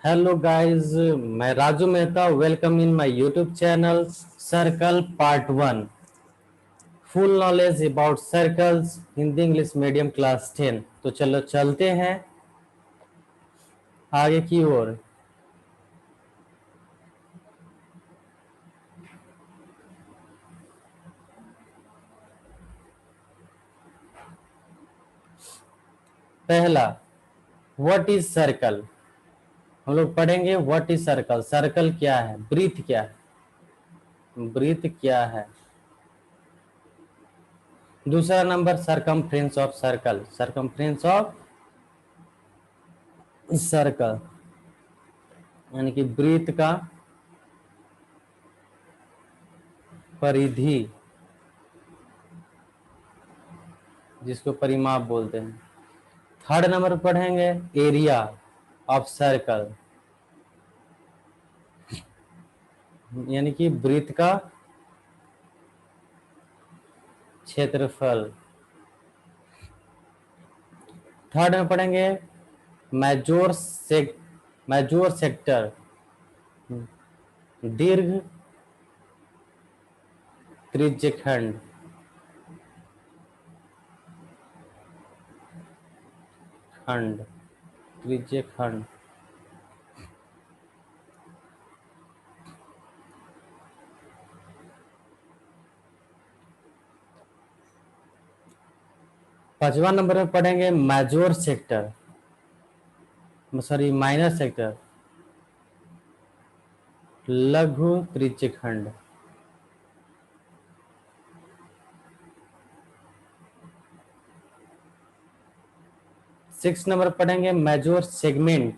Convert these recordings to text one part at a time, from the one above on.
Hello guys, मैं Raju Mehta. Welcome in my YouTube channel circle part 1। Full knowledge about circles Hindi English medium class 10। तो चलो चलते हैं आगे की ओर। पहला, व्हाट इज सर्कल। हम लोग पढ़ेंगे व्हाट इज सर्कल। सर्कल क्या है, वृत्त क्या है, वृत्त क्या है। दूसरा number, circumference of circle. Circumference of circle यानी कि वृत्त का परिधि, जिसको परिमाप बोलते हैं। थर्ड नंबर पढ़ेंगे एरिया ऑफ सर्कल, यानी कि वृत्त का क्षेत्रफल। थर्ड में पढ़ेंगे मेजोर मेजोर सेक्टर, दीर्घ त्रिज्यखंड। खंड, त्रिज्यखंड। पांचवा नंबर में पढ़ेंगे major sector, sorry minor sector, लघु त्रिज्यखंड। सिक्स नंबर पढ़ेंगे major segment,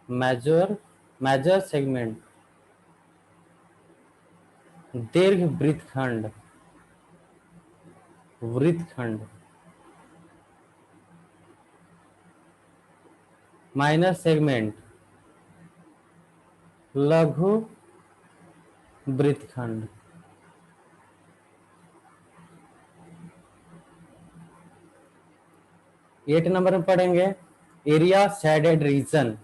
major major segment, दीर्घ वृत्तखंड, वृत्तखंड। माइनर सेगमेंट, लघु वृत्तखंड। एट नंबर में पढ़ेंगे एरिया शेडेड रीजन,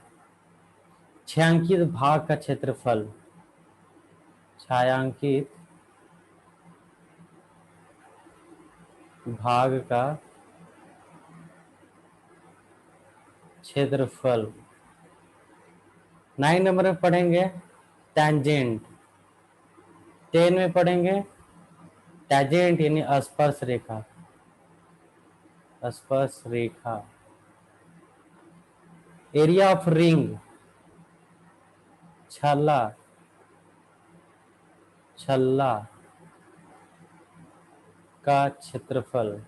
छायांकित भाग का क्षेत्रफल। छायांकित भाग का क्षेत्रफल। 9 नंबर में पढ़ेंगे टैंजेंट। 10 में पढ़ेंगे टैंजेंट यानी स्पर्श रेखा, स्पर्श रेखा। एरिया ऑफ रिंग, छल्ला, छल्ला का क्षेत्रफल।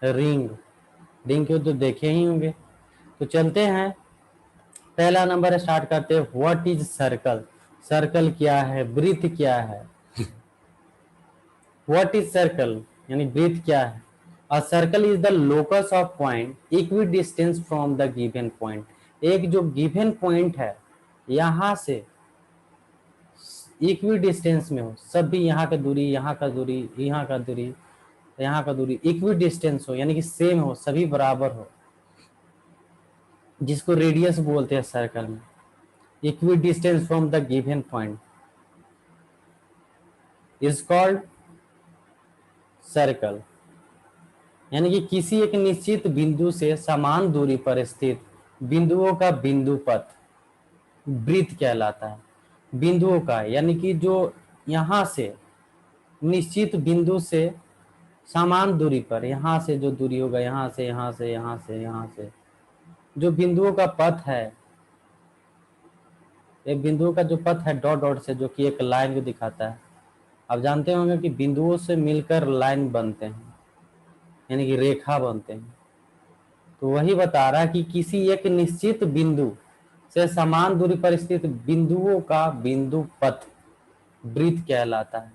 रिंग, रिंग को तो देखे ही होंगे। तो चलते हैं, पहला नंबर स्टार्ट करते हैं। What is circle. सर्कल क्या है, वृत्त क्या है। व्हाट इज सर्कल यानी वृत्त क्या है। A circle is the locus of point equi distance from the given point. एक जो गिवन पॉइंट है यहां से इक्वी डिस्टेंस में हो, सभी यहाँ का दूरी, यहाँ का दूरी, यहाँ का दूरी, यहाँ का दूरी इक्वी डिस्टेंस हो, यानी कि सेम हो, सभी बराबर हो, जिसको रेडियस बोलते हैं सर्कल में। Equi distance from the given point is called circle. यानी कि किसी एक निश्चित बिंदु से समान दूरी पर स्थित बिंदुओं का बिंदु पथ वृत्त कहलाता है। बिंदुओं का यानी कि जो यहां से निश्चित बिंदु से समान दूरी पर, यहां से जो दूरी होगा, यहां से यहां से यहां से यहां से जो बिंदुओं का पथ है, एक बिंदुओं का जो पथ है डॉट डॉट से, जो कि एक लाइन को दिखाता है। आप जानते होंगे कि बिंदुओं से मिलकर लाइन बनते हैं, यानी कि रेखा बनते हैं। तो वही बता रहा है कि किसी एक निश्चित बिंदु से समान दूरी पर स्थित बिंदुओं का बिंदु पथ वृत्त कहलाता है।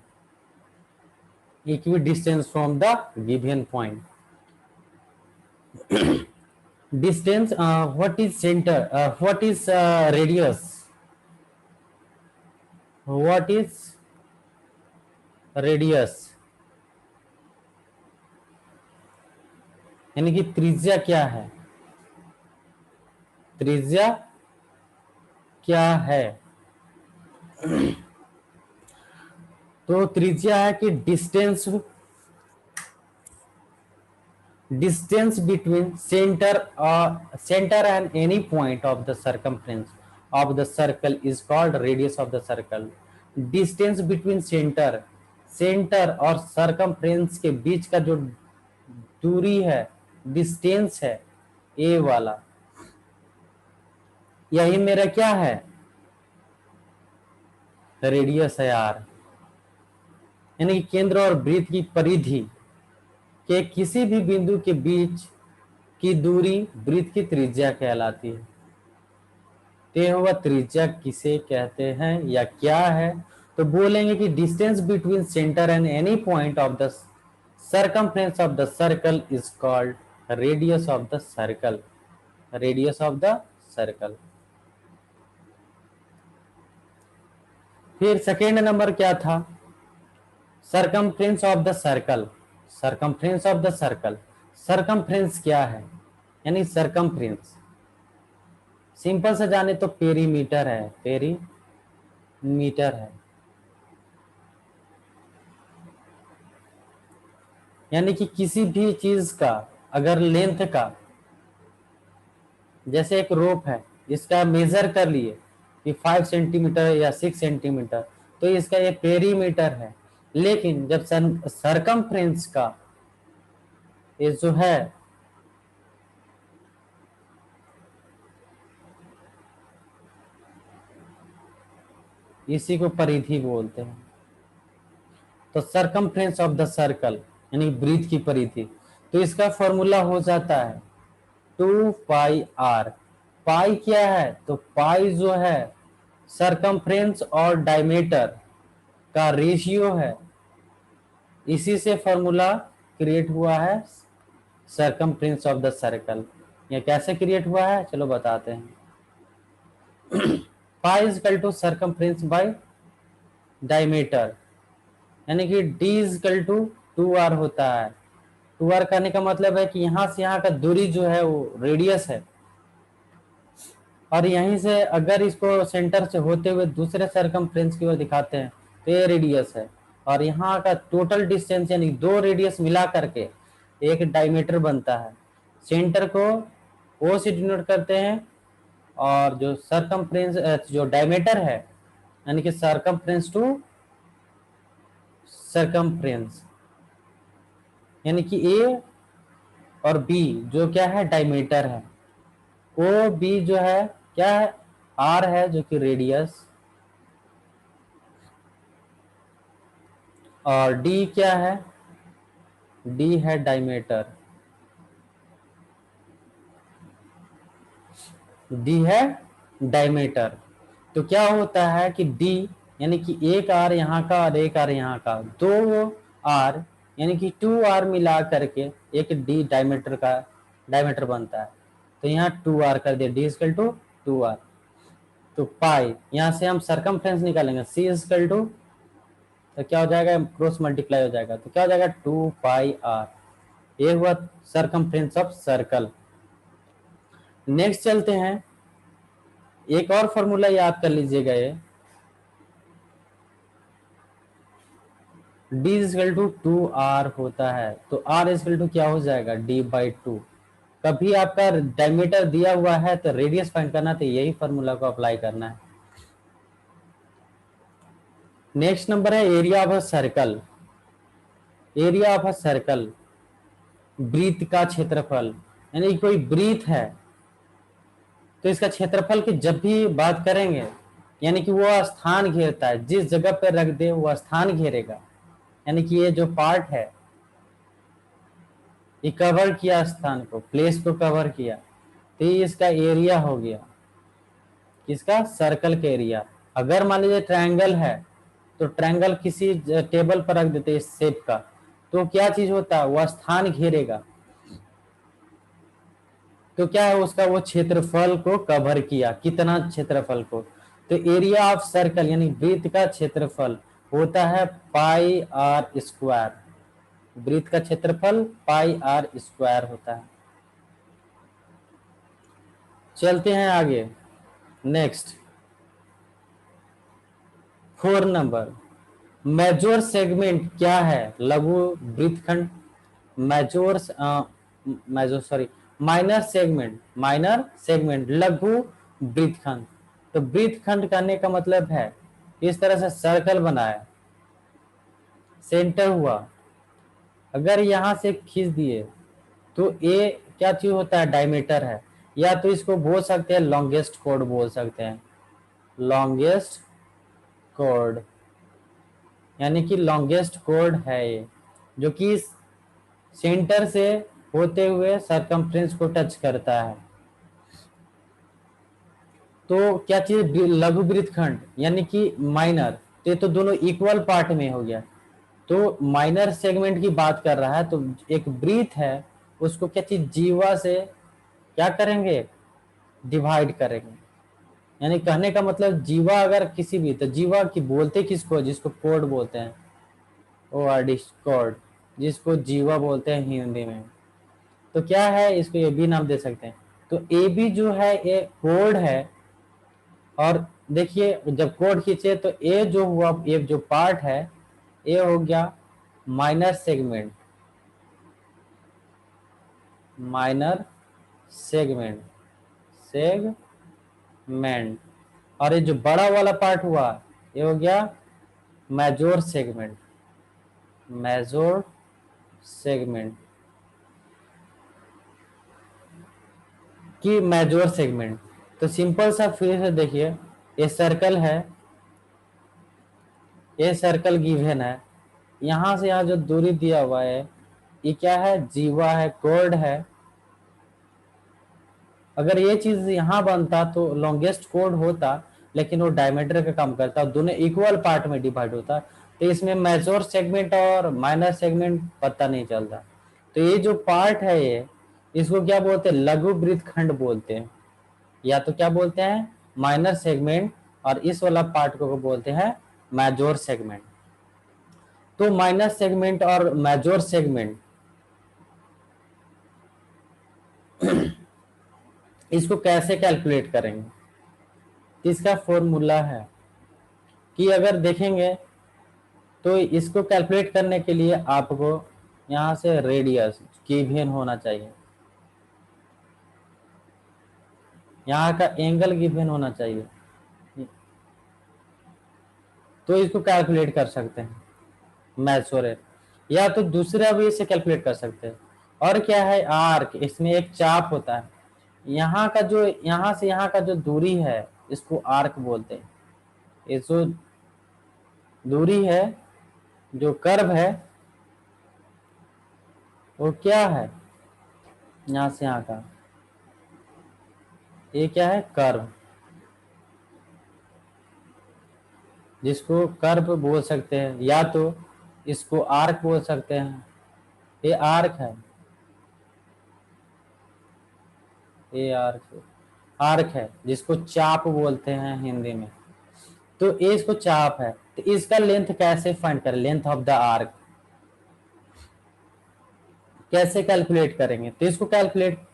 Equi distance from the given point. Distance, what is centre, what is radius, what is radius यानी कि त्रिज्या क्या है। त्रिज्या क्या है? तो त्रिज्या है कि distance between centre and any point of the circumference of the circle is called radius of the circle. Distance between centre और सर्कमफ्रेंस के बीच का जो दूरी है, डिस्टेंस है, ए वाला, यही मेरा क्या है? रेडियस है यार। यानी कि केंद्र और वृत्त की परिधि के किसी भी बिंदु के बीच की दूरी वृत्त की त्रिज्या कहलाती है। तय हुआ त्रिज्या किसे कहते हैं या क्या है? तो बोलेंगे कि distance between centre and any point of the circumference of the circle is called radius of the circle. Radius of the circle. फिर सेकेंड नंबर क्या था? Circumference of the circle. Circumference of the circle, circumference क्या है? यानी circumference simple से जाने तो perimeter है, पेरीमीटर है। यानी कि किसी भी चीज का अगर लेंथ का, जैसे एक रोप है, इसका मेजर कर लिए कि 5 सेंटीमीटर या 6 सेंटीमीटर, तो इसका ये पेरीमीटर है। लेकिन जब सरकमफ्रेंस का ये जो है, इसी को परिधि बोलते हैं। तो सरकमफ्रेंस ऑफ द सर्कल यानी वृत्त की परिधि, तो इसका फॉर्मूला हो जाता है 2πr। पाई क्या है? तो पाई जो है सरकमफ्रेंस और डायमीटर का रेशियो है। इसी से फॉर्मूला क्रिएट हुआ है सरकमफ्रेंस ऑफ द सर्कल। ये कैसे क्रिएट हुआ है, चलो बताते हैं। Pi is equal to circumference by diameter, यानी कि d is equal to 2r होता है। 2r करने का मतलब है कि यहां से यहां का दूरी जो है वो रेडियस है, और यहीं से अगर इसको सेंटर से होते हुए दूसरे सरकमफ्रेंस की ओर दिखाते हैं तो ये रेडियस है। और यहाँ का टोटल डिस्टेंस यानी दो रेडियस मिला करके एक डायमीटर बनता है। सेंटर को ओ से डिनोट करते हैं, और जो सरकमफ्रेंस जो डायमीटर है यानी कि सरकमफ्रेंस टू सरकमफ्रेंस, यानी कि ए और बी जो क्या है डायमीटर है, ओ बी जो है क्या है आर है जो कि रेडियस, और डी क्या है? डी है डायमीटर, डी है डायमीटर। तो क्या होता है कि डी यानी कि एक आर यहाँ का और एक आर यहाँ का, दो आर यानी कि 2r मिला करके एक डी डायमीटर बनता है। तो यहाँ 2r कर दिया, डी इजकल टू 2r। तो पाई यहाँ से हम सरकमफ्रेंस निकालेंगे, सी इजकल टू, तो क्या हो जाएगा क्रॉस मल्टीप्लाई हो जाएगा, तो क्या हो जाएगा 2πr। ये हुआ सरकमफ्रेंस ऑफ सर्कल। नेक्स्ट चलते हैं, एक और फॉर्मूला याद कर लीजिएगा, ये d इजकल टू 2r होता है। तो r इजकल टू क्या हो जाएगा d/2। कभी आपका डायमीटर दिया हुआ है तो रेडियस फाइंड करना, तो यही फॉर्मूला को अप्लाई करना है। नेक्स्ट नंबर है area of a circle. Area of a circle, वृत्त का क्षेत्रफल, यानी कोई वृत्त है तो इसका क्षेत्रफल की जब भी बात करेंगे, यानी कि वो स्थान घेरता है, जिस जगह पे रख दे वो स्थान घेरेगा। यानी कि ये जो पार्ट है ये कवर किया स्थान को, प्लेस को कवर किया, तो ये इसका एरिया हो गया, किसका? सर्कल का एरिया। अगर मान लीजिए ट्रायंगल है तो ट्रायंगल किसी टेबल पर रख देते इस शेप का, तो क्या चीज होता है? वह स्थान घेरेगा, तो क्या है उसका वो क्षेत्रफल को कवर किया, कितना क्षेत्रफल को। तो एरिया ऑफ सर्कल यानी वृत्त का क्षेत्रफल होता है पाई आर स्क्वायर। वृत्त का क्षेत्रफल पाई आर स्क्वायर होता है। चलते हैं आगे। नेक्स्ट 4 नंबर, मेजोर सेगमेंट क्या है? लघु वृत्तखंड। Majeure majeure sorry minor segment, minor segment लघु वृत्तखंड। तो वृत्तखंड करने का मतलब है इस तरह से सर्कल बनाया, सेंटर हुआ, अगर यहां से खींच दिए तो ए क्या चीज होता है? डायमीटर है, या तो इसको बोल सकते हैं लॉन्गेस्ट कॉर्ड बोल सकते हैं, लॉन्गेस्ट कॉर्ड, यानी कि लॉन्गेस्ट कॉर्ड है ये, जो कि सेंटर से होते हुए सरकमफ्रेंस को टच करता है। तो क्या चीज? लघु वृत्तखंड यानी कि माइनर, तो ये तो दोनों इक्वल पार्ट में हो गया। तो माइनर सेगमेंट की बात कर रहा है, तो एक वृत्त है उसको क्या चीज? जीवा से क्या करेंगे? डिवाइड करेंगे। यानी कहने का मतलब जीवा अगर किसी भी, तो जीवा की बोलते किसको? जिसको कोड बोलते हैं, ओ आर डी कोड, जिसको जीवा बोलते हैं हिंदी में। तो क्या है? इसको ए बी नाम दे सकते हैं। तो ए बी जो है ये कोड है, और देखिए जब कोड खींचे तो ए जो हुआ, ये जो पार्ट है ये हो गया minor segment, minor segment, segment. और ये जो बड़ा वाला पार्ट हुआ ये हो गया मेजोर सेगमेंट, मेजोर सेगमेंट की मेजोर सेगमेंट। तो सिंपल सा फिर से देखिए, ये सर्कल है, ये सर्कल गिवन है, यहां से यहाँ जो दूरी दिया हुआ है ये क्या है? जीवा है, कोड है। अगर ये चीज यहाँ बनता तो लॉन्गेस्ट कोड होता, लेकिन वो डायमीटर का काम करता, दोनों इक्वल पार्ट में डिवाइड होता, तो इसमें मेजोर सेगमेंट और माइनर सेगमेंट पता नहीं चलता। तो ये जो पार्ट है ये, इसको क्या बोलते हैं? लघु वृत्तखंड बोलते हैं, या तो क्या बोलते हैं? माइनर सेगमेंट, और इस वाला पार्ट को बोलते हैं मेजोर सेगमेंट। तो माइनर सेगमेंट और मेजोर सेगमेंट इसको कैसे कैलकुलेट करेंगे? इसका फॉर्मूला है कि अगर देखेंगे तो इसको कैलकुलेट करने के लिए आपको यहां से रेडियस गिवन होना चाहिए, यहाँ का एंगल गिवन होना चाहिए, तो इसको कैलकुलेट कर सकते हैं मेजोर। या तो दूसरा भी इसे कैलकुलेट कर सकते हैं। और क्या है? आर्क, इसमें एक चाप होता है, यहाँ का जो, यहाँ से यहाँ का जो दूरी है इसको आर्क बोलते हैं। ये जो दूरी है, जो कर्व है, वो क्या है? यहाँ से यहाँ का, ये क्या है? कर्व, जिसको कर्व बोल सकते हैं, या तो इसको आर्क बोल सकते हैं। ये आर्क है, ये आर्क, आर्क है जिसको चाप बोलते हैं हिंदी में। तो ये इसको चाप है, तो इसका लेंथ कैसे फाइंड करें? लेंथ ऑफ द आर्क कैसे कैलकुलेट करेंगे? तो इसको कैलकुलेट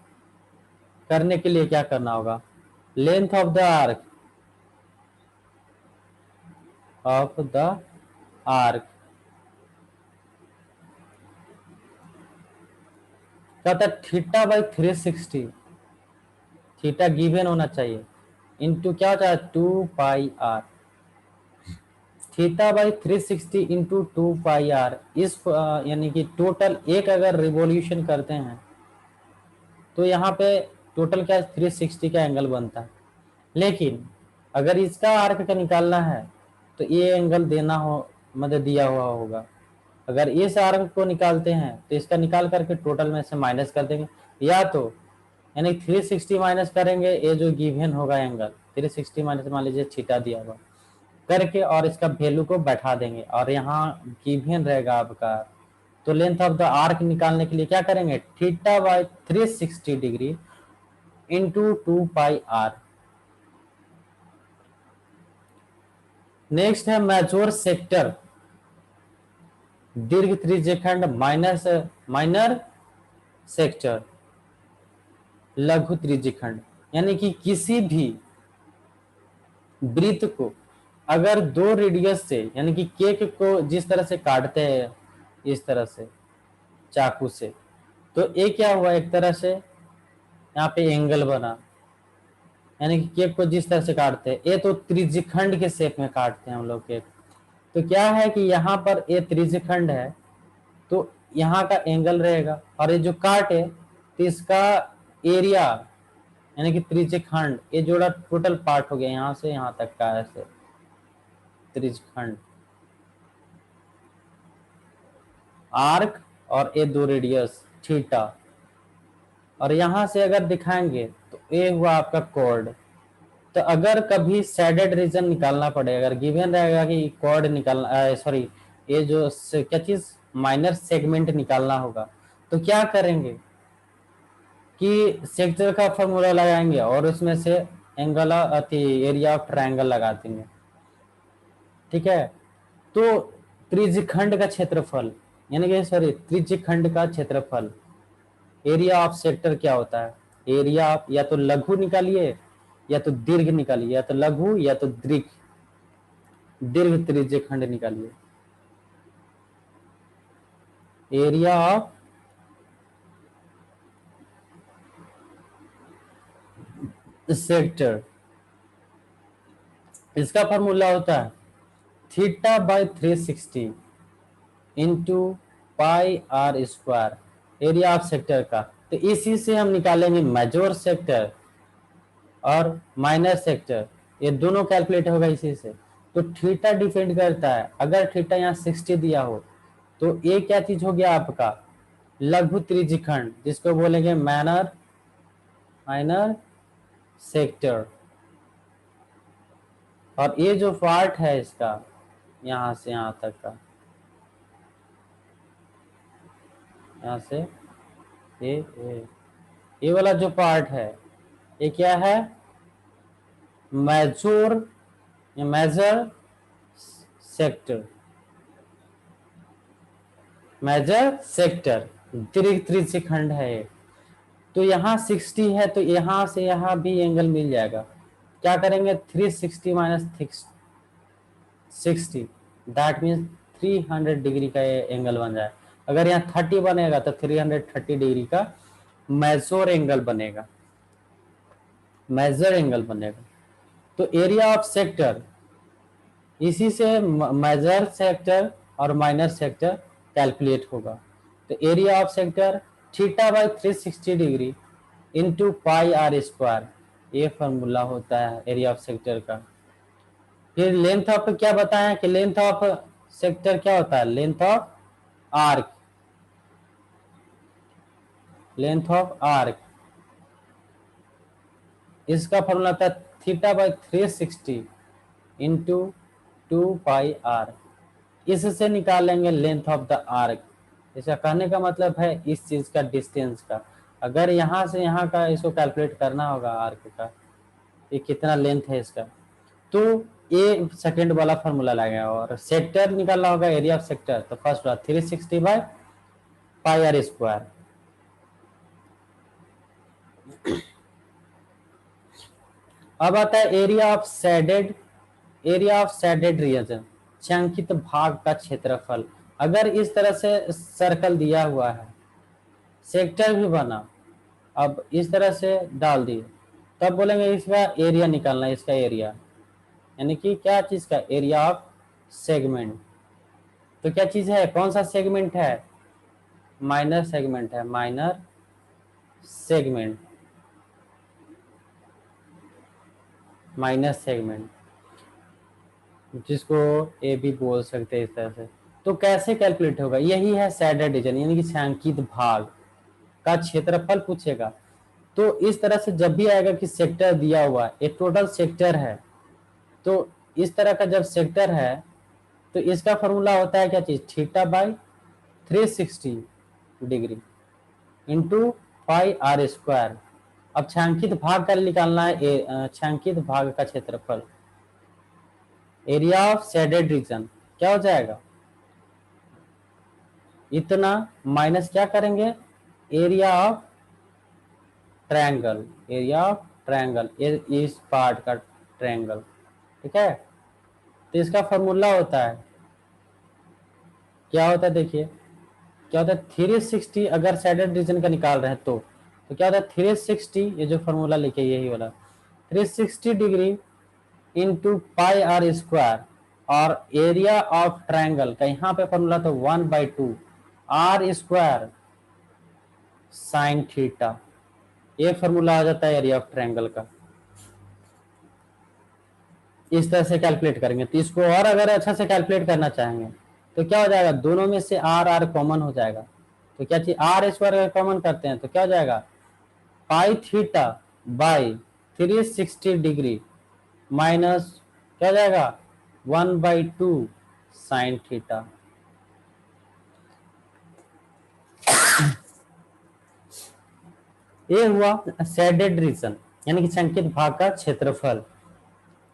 करने के लिए क्या करना होगा? Length of the arc, of the arc कहता है थीटा बाई 360, थीटा गिवन होना चाहिए, इंटू क्या होता है? 2 pi R, theta by 360 into 2 pi R. इस यानी कि टोटल एक अगर रिवॉल्यूशन करते हैं तो यहाँ पे टोटल क्या 360 का एंगल बनता है। लेकिन अगर इसका आर्क का निकालना है तो ये एंगल देना हो, मतलब दिया हुआ होगा। अगर इस आर्क को निकालते हैं तो इसका निकाल करके टोटल में से माइनस कर देंगे, या तो यानी 360 माइनस करेंगे, ये जो गिवन होगा एंगल 360 माइनस, मान लीजिए थीटा दिया हुआ करके, और इसका वैल्यू को बैठा देंगे, और यहाँ गिवन रहेगा आपका। तो लेंथ ऑफ द आर्क निकालने के लिए क्या करेंगे? Theta by 360 degree into 2 pi R. Next है मेजोर सेक्टर, दीर्घ त्रिज्यखंड, माइनर सेक्टर, लघु त्रिज्यखंड। यानी कि किसी भी वृत्त को अगर दो रेडियस से, यानी कि केक को जिस तरह से काटते हैं इस तरह से चाकू से, तो ये क्या हुआ, एक तरह से यहाँ पे एंगल बना, यानी कि केक को जिस तरह से काटते हैं, ये तो त्रिज्यखंड के शेप में काटते हैं हम लोग केक। तो क्या है कि यहाँ पर ये त्रिज्यखंड है, तो यहाँ का एंगल रहेगा, और ये जो काट है तो इसका एरिया, यानी कि त्रिज्यखंड, ये जोड़ा टोटल पार्ट हो गया यहाँ से यहाँ तक का, ऐसे त्रिज्यखंड आर्क, और ये दो रेडियस थीटा, और यहां से अगर दिखाएंगे तो ये हुआ आपका कॉर्ड। तो अगर कभी शेडेड रीजन निकालना पड़े, अगर गिवन रहेगा कि कॉर्ड निकालना, सॉरी ये जो क्या चीज माइनर सेगमेंट निकालना होगा, तो क्या करेंगे कि सेक्टर का फॉर्मूला लगाएंगे और उसमें से एंगल एरिया ऑफ ट्रायंगल लगा देंगे। ठीक है, तो त्रिज्यखंड का क्षेत्रफल, यानी कि सॉरी त्रिज्यखंड का क्षेत्रफल, एरिया ऑफ सेक्टर क्या होता है, एरिया ऑफ, या तो लघु निकालिए या तो दीर्घ निकालिए, या तो लघु या तो दीर्घ, दीर्घ त्रिज्यखंड निकालिए। एरिया ऑफ सेक्टर, इसका फॉर्मूला होता है theta by 360 into pi R square, area of sector का। तो इसी से हम निकालेंगे मेजर सेक्टर और माइनर सेक्टर, ये दोनों कैलकुलेट होगा इसी से। तो थीटा डिपेंड करता है, अगर थीटा यहाँ 60 दिया हो तो ये क्या चीज हो गया आपका लघु त्रिज्यखंड, जिसको बोलेंगे माइनर माइनर सेक्टर। और ये जो पार्ट है इसका यहाँ से यहाँ तक का, यहाँ से ये वाला जो पार्ट है ये क्या है, major major sector, major sector दीर्घ त्रिज्यखंड है ये। तो यहाँ 60 है तो यहाँ से यहाँ भी एंगल मिल जाएगा। क्या करेंगे 360 माइनस 60, दैट मीन्स 300 डिग्री का ये एंगल बन जाए। अगर यहाँ 30 बनेगा तो 330 डिग्री का मेजर एंगल बनेगा, मेजर एंगल बनेगा। तो एरिया ऑफ सेक्टर, इसी से मेजर सेक्टर और माइनर सेक्टर कैलकुलेट होगा। तो area of sector theta by 360 degree into pi R square, ये फॉर्मूला होता है एरिया ऑफ सेक्टर का। फिर लेंथ ऑफ क्या बताया कि लेंथ ऑफ सेक्टर क्या होता है, length of arc, length of arc, इसका फॉर्मूला था theta by 360 into 2 pi R, इससे निकालेंगे लेंथ ऑफ द आर्क। इसका कहने का मतलब है इस चीज का डिस्टेंस का, अगर यहाँ से यहाँ का इसको कैलकुलेट करना होगा आर्क का, ये कितना लेंथ है इसका, तो ये सेकंड वाला फॉर्मूला लगेगा। और सेक्टर निकालना होगा एरिया ऑफ सेक्टर, तो फर्स्ट वाला 360 बाई पाई आर स्क्वायर। अब आता है area of shaded, area of shaded region, छायांकित भाग का क्षेत्रफल। अगर इस तरह से सर्कल दिया हुआ है, सेक्टर भी बना, अब इस तरह से डाल दिए, तब बोलेंगे इसका एरिया निकालना है, इसका एरिया, यानी कि क्या चीज का एरिया ऑफ सेगमेंट। तो क्या चीज है, कौन सा सेगमेंट है, माइनर सेगमेंट है, माइनर सेगमेंट, माइनर सेगमेंट, जिसको ए भी बोल सकते हैं इस तरह से। तो कैसे कैलकुलेट होगा, यही है शेडेड रीजन, यानी कि छायांकित भाग का क्षेत्रफल पूछेगा। तो इस तरह से जब भी आएगा कि सेक्टर दिया हुआ है, एक टोटल सेक्टर है, तो इस तरह का जब सेक्टर है तो इसका फॉर्मूला होता है क्या चीज, theta by 360 degree into pi R square. अब छायांकित भाग का निकालना है, छायांकित भाग का क्षेत्रफल, एरिया ऑफ शेडेड रीजन क्या हो जाएगा, इतना माइनस क्या करेंगे, area of triangle, area of triangle, ये इस पार्ट का ट्रायंगल, ठीक है। तो इसका फॉर्मूला होता है, क्या होता है देखिए, क्या होता है 360, अगर साइडेड रीजन का निकाल रहे हैं तो क्या होता है 360, ये जो फॉर्मूला लिखे यही वाला 360 degree into pi R square, और एरिया ऑफ ट्रायंगल का यहाँ पे फॉर्मूला तो 1/2 आर स्क्वायर साइन थीटा, ये फॉर्मूला आ जाता है एरिया ऑफ ट्रायंगल का। इस तरह से कैलकुलेट करेंगे। तो इसको और अगर अच्छा से कैलकुलेट करना चाहेंगे तो क्या हो जाएगा, दोनों में से आर आर कॉमन हो जाएगा, तो क्या चीज आर स्क्वायर कॉमन करते हैं तो क्या हो जाएगा पाई थीटा बाई 360 डिग्री माइनस क्या हो जाएगा 1/2 साइन थीटा। ये हुआ शेडेड रीजन, यानी कि संकेत भाग का क्षेत्रफल।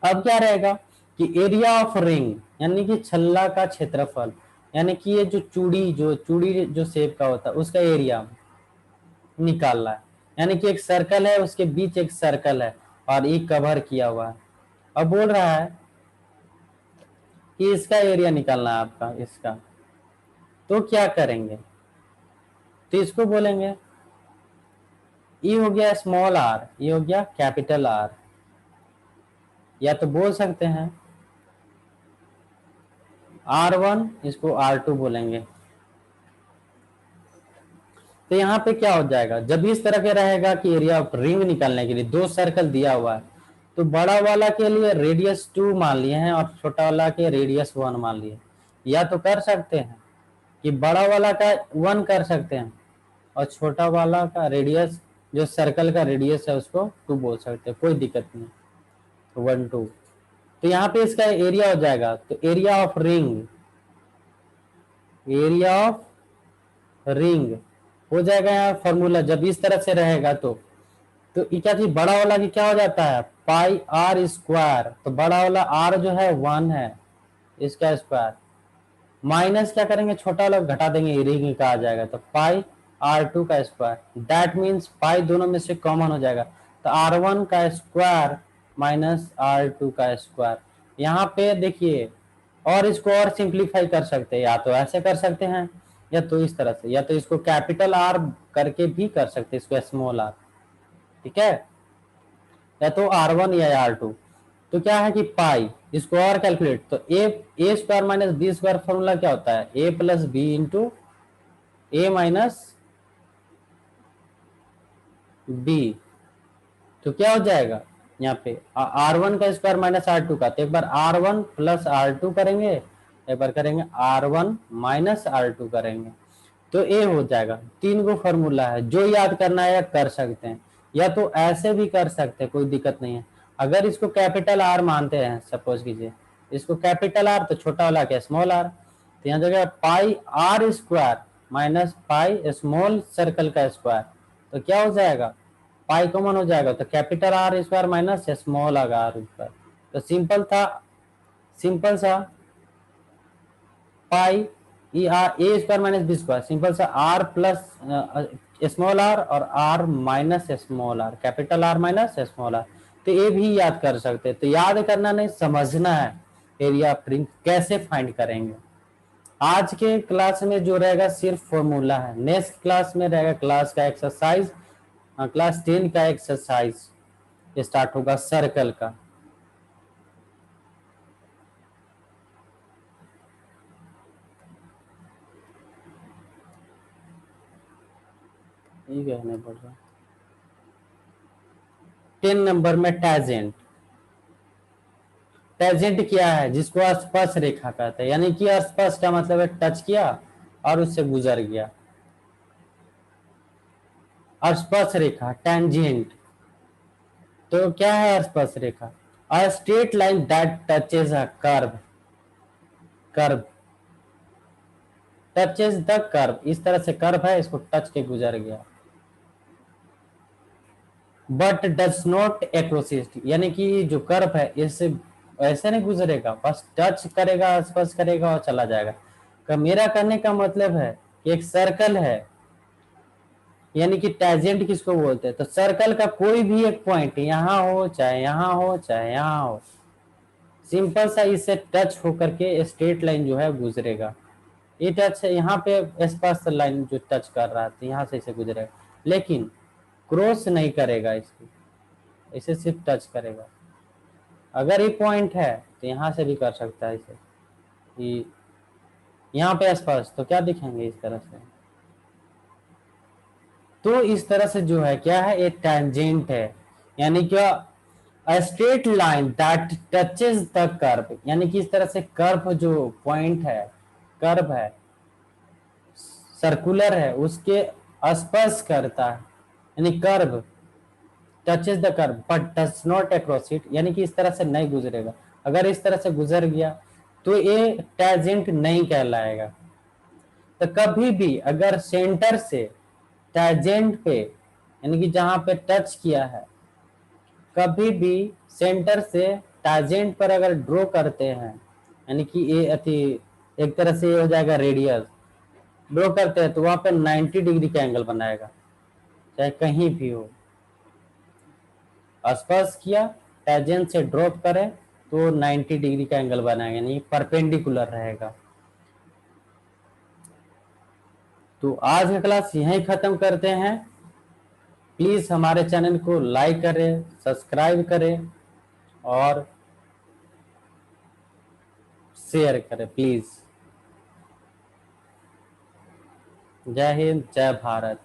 अब क्या रहेगा कि एरिया ऑफ रिंग, यानी कि छल्ला का क्षेत्रफल, यानी कि ये जो चूड़ी जो शेप का होता है उसका एरिया निकालना है। यानी कि एक सर्कल है, उसके बीच एक सर्कल है और ये कवर किया हुआ है। अब बोल रहा है कि इसका एरिया निकालना है आपका इसका, तो क्या करेंगे, तो इसको बोलेंगे ये हो गया स्मॉल आर, ये हो गया कैपिटल आर, या तो बोल सकते हैं R1, इसको R2 बोलेंगे। तो यहाँ पे क्या हो जाएगा, जब इस तरह के रहेगा कि एरिया ऑफ रिंग निकालने के लिए दो सर्कल दिया हुआ है, तो बड़ा वाला के लिए रेडियस 2 मान लिए हैं और छोटा वाला के रेडियस 1 मान लिए। या तो कर सकते हैं कि बड़ा वाला का 1 कर सकते हैं और छोटा वाला का रेडियस, जो सर्कल का रेडियस है उसको 2 बोल सकते हैं, कोई दिक्कत नहीं। तो 1 2, तो यहाँ पे इसका एरिया हो जाएगा, तो area of ring, area of ring हो जाएगा यहाँ फॉर्मूला जब इस तरह से रहेगा तो क्या चीज बड़ा वाला की क्या हो जाता है पाई आर स्क्वायर, तो बड़ा वाला आर जो है 1 है इसका स्क्वायर, माइनस क्या करेंगे छोटा वाला घटा देंगे, रिंग का आ जाएगा तो पाई R2 का स्क्वायर, दैट मीन्स पाई दोनों में से कॉमन हो जाएगा, तो R1 का स्क्वायर माइनस R2 का स्क्वायर। यहाँ पे देखिए, और इसको और सिंप्लीफाई कर सकते हैं, या तो ऐसे कर सकते हैं या तो इस तरह से, या तो इसको कैपिटल आर करके भी कर सकते हैं, इसको स्मॉल आर, ठीक है, या तो R1 या R2। तो क्या है कि पाई, इसको और कैलकुलेट, तो A square minus B square formula क्या होता है A plus B into A minus B. तो क्या हो जाएगा यहाँ पे R1 का स्क्वायर माइनस R2 का, तो एक बार R1 प्लस R2 करेंगे, एक बार करेंगे R1 माइनस R2 करेंगे, तो ए हो जाएगा। 3 गो फॉर्मूला है, जो याद करना है कर सकते हैं, या तो ऐसे भी कर सकते हैं, कोई दिक्कत नहीं है। अगर इसको कैपिटल आर मानते हैं, सपोज कीजिए इसको कैपिटल आर, तो छोटा वाला क्या स्मॉल आर, तो यहाँ जगह pi R square minus pi small circle का स्क्वायर, तो क्या हो जाएगा पाई कॉमन हो जाएगा, तो capital R square minus small R square. तो सिंपल था, सिंपल सा पाई ई R A square minus B square, simple सा आर प्लस स्मॉल आर और R minus small R, capital R minus small R. तो ये भी याद कर सकते हैं, तो याद करना नहीं समझना है एरिया ऑफ रिंग कैसे फाइंड करेंगे। आज के क्लास में जो रहेगा सिर्फ फॉर्मूला है, नेक्स्ट क्लास में रहेगा क्लास का एक्सरसाइज, क्लास 10 का एक्सरसाइज स्टार्ट होगा सर्कल का। ये कहने पड़ रहा 10 नंबर में टैजेंट। टैजेंट क्या है, जिसको स्पर्श रेखा कहते हैं, यानी कि स्पर्श का मतलब है टच किया और उससे गुजर गया, स्पर्श रेखा टेंजेंट। तो क्या है स्पर्श रेखा, a straight line that touches a curve, curve touches the curve, इस तरह से कर्व है, इसको टच के गुजर गया। बट डज नॉट एक्रोसिस्ट, यानी कि जो कर्व है इससे ऐसे नहीं गुजरेगा, बस टच करेगा स्पर्श करेगा और चला जाएगा। का मेरा कहने का मतलब है कि एक सर्कल है, यानी कि टैजेंट किसको बोलते हैं? तो सर्कल का कोई भी एक पॉइंट यहाँ हो चाहे यहाँ हो चाहे यहाँ हो, सिंपल सा इससे टच होकर के स्ट्रेट लाइन जो है गुजरेगा। ये टच है यहाँ पे स्पर्श लाइन जो टच कर रहा है, तो यहाँ से इसे गुजरेगा, लेकिन क्रॉस नहीं करेगा इसको, इसे सिर्फ टच करेगा। अगर ये पॉइंट है तो यहाँ से भी कर सकता है इसे, कि यहाँ पे स्पर्श, तो क्या दिखेंगे इस तरह से। तो इस तरह से जो है क्या है, एक टेंजेंट है, यानी क्या, अ straight line that touches the curve, यानी कि इस तरह से कर्व जो पॉइंट है, कर्व है, सर्कुलर है, उसके स्पर्श करता है, यानी curve touches the curve but does not across it, यानी कि इस तरह से नहीं गुजरेगा। अगर इस तरह से गुजर गया तो ये टेंजेंट नहीं कहलाएगा। तो कभी भी अगर सेंटर से टेंजेंट पे, यानी कि जहां पे टच किया है, कभी भी सेंटर से टेंजेंट पर अगर ड्रॉ करते हैं, यानी कि ये अति एक तरह से ये हो जाएगा रेडियस, ड्रॉ करते हैं तो वहां पे 90 डिग्री का एंगल बनाएगा, चाहे कहीं भी हो। स्पर्श किया, टेंजेंट से ड्रॉप करें तो 90 डिग्री का एंगल बनाएगा, यानी परपेंडिकुलर रहेगा। तो आज का क्लास यहीं खत्म करते हैं। प्लीज हमारे चैनल को लाइक करें, सब्सक्राइब करें और शेयर करें प्लीज। जय हिंद, जय भारत।